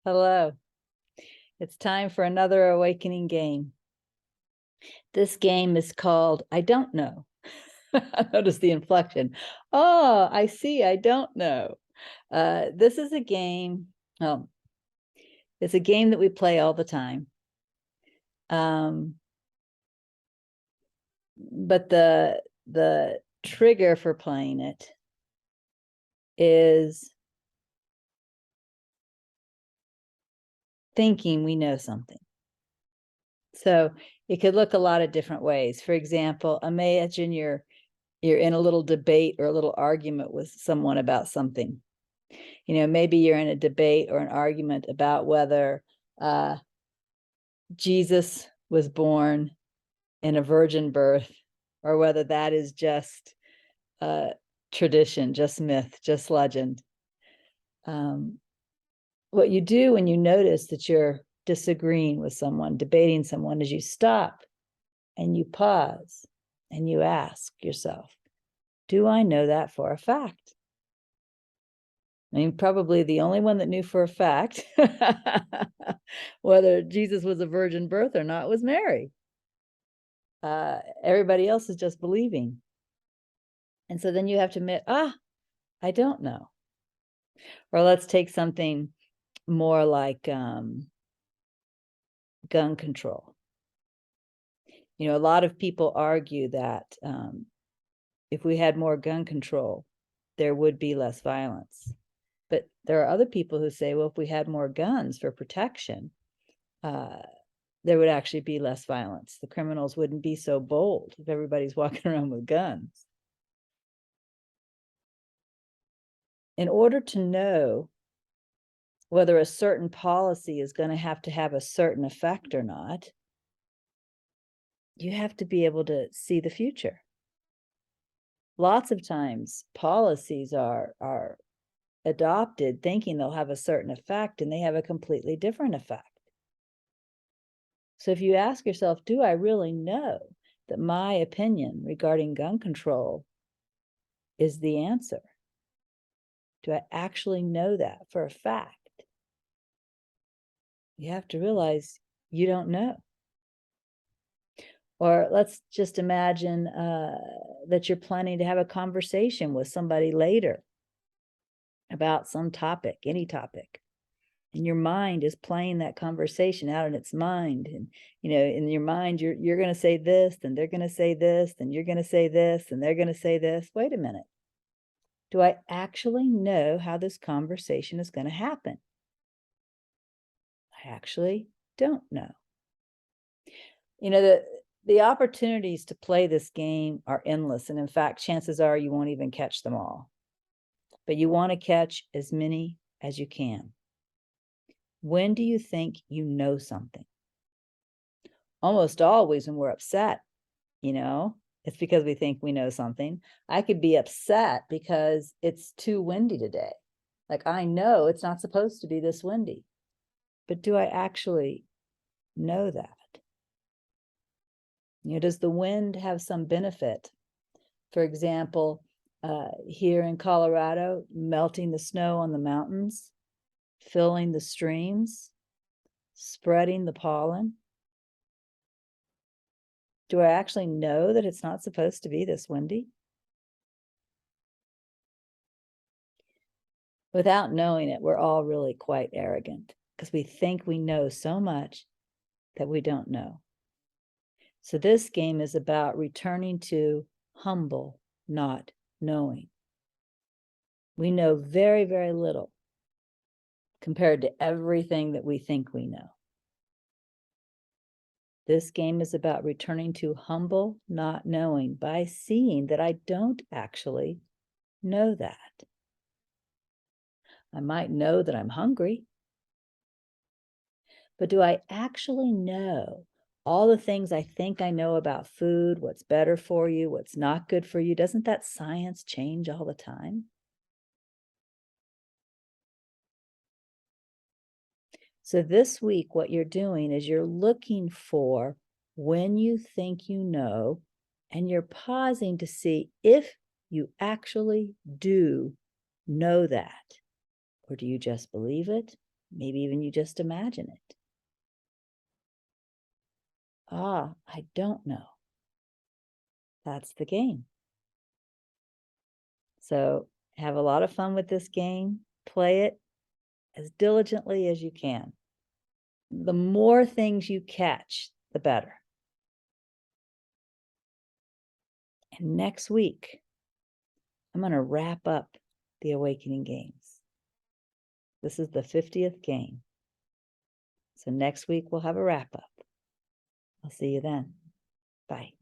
Hello. It's time for another awakening game. This game is called I Don't Know. Notice the inflection. Oh, I see. I don't know. This is a game. Oh, it's a game that we play all the time. But the trigger for playing it is thinking we know something. So it could look a lot of different ways. For example, imagine you're in a little debate or a little argument with someone about something. Maybe you're in a debate or an argument about whether Jesus was born in a virgin birth or whether that is just tradition, just myth, just legend. What you do when you notice that you're disagreeing with someone, debating someone, is you stop and you pause and you ask yourself, do I know that for a fact? I mean, probably the only one that knew for a fact whether Jesus was a virgin birth or not was Mary. Everybody else is just believing. And so then you have to admit, I don't know. Or let's take something more like gun control. A lot of people argue that if we had more gun control, there would be less violence. But there are other people who say, well, if we had more guns for protection, there would actually be less violence. The criminals wouldn't be so bold if everybody's walking around with guns. In order to know whether a certain policy is going to have a certain effect or not, you have to be able to see the future. Lots of times policies are adopted thinking they'll have a certain effect, and they have a completely different effect. So if you ask yourself, do I really know that my opinion regarding gun control is the answer? Do I actually know that for a fact? You have to realize you don't know. Or let's just imagine that you're planning to have a conversation with somebody later about some topic, any topic. And your mind is playing that conversation out in its mind. And, in your mind, you're going to say this, then they're going to say this, then you're going to say this, and they're going to say this. Wait a minute. Do I actually know how this conversation is going to happen? I actually don't know. The opportunities to play this game are endless. And in fact, chances are you won't even catch them all. But you want to catch as many as you can. When do you think you know something? Almost always when we're upset, it's because we think we know something. I could be upset because it's too windy today. Like, I know it's not supposed to be this windy. But do I actually know that? Does the wind have some benefit? For example, here in Colorado, melting the snow on the mountains, filling the streams, spreading the pollen. Do I actually know that it's not supposed to be this windy? Without knowing it, we're all really quite arrogant because we think we know so much that we don't know. So this game is about returning to humble not knowing. We know very, very little compared to everything that we think we know. This game is about returning to humble not knowing by seeing that I don't actually know that. I might know that I'm hungry, but do I actually know all the things I think I know about food, what's better for you, what's not good for you? Doesn't that science change all the time? So this week, what you're doing is you're looking for when you think you know, and you're pausing to see if you actually do know that. Or do you just believe it? Maybe even you just imagine it. Ah, I don't know. That's the game. So have a lot of fun with this game. Play it as diligently as you can. The more things you catch, the better. And next week, I'm going to wrap up the Awakening Games. This is the 50th game. So next week, we'll have a wrap up. I'll see you then. Bye.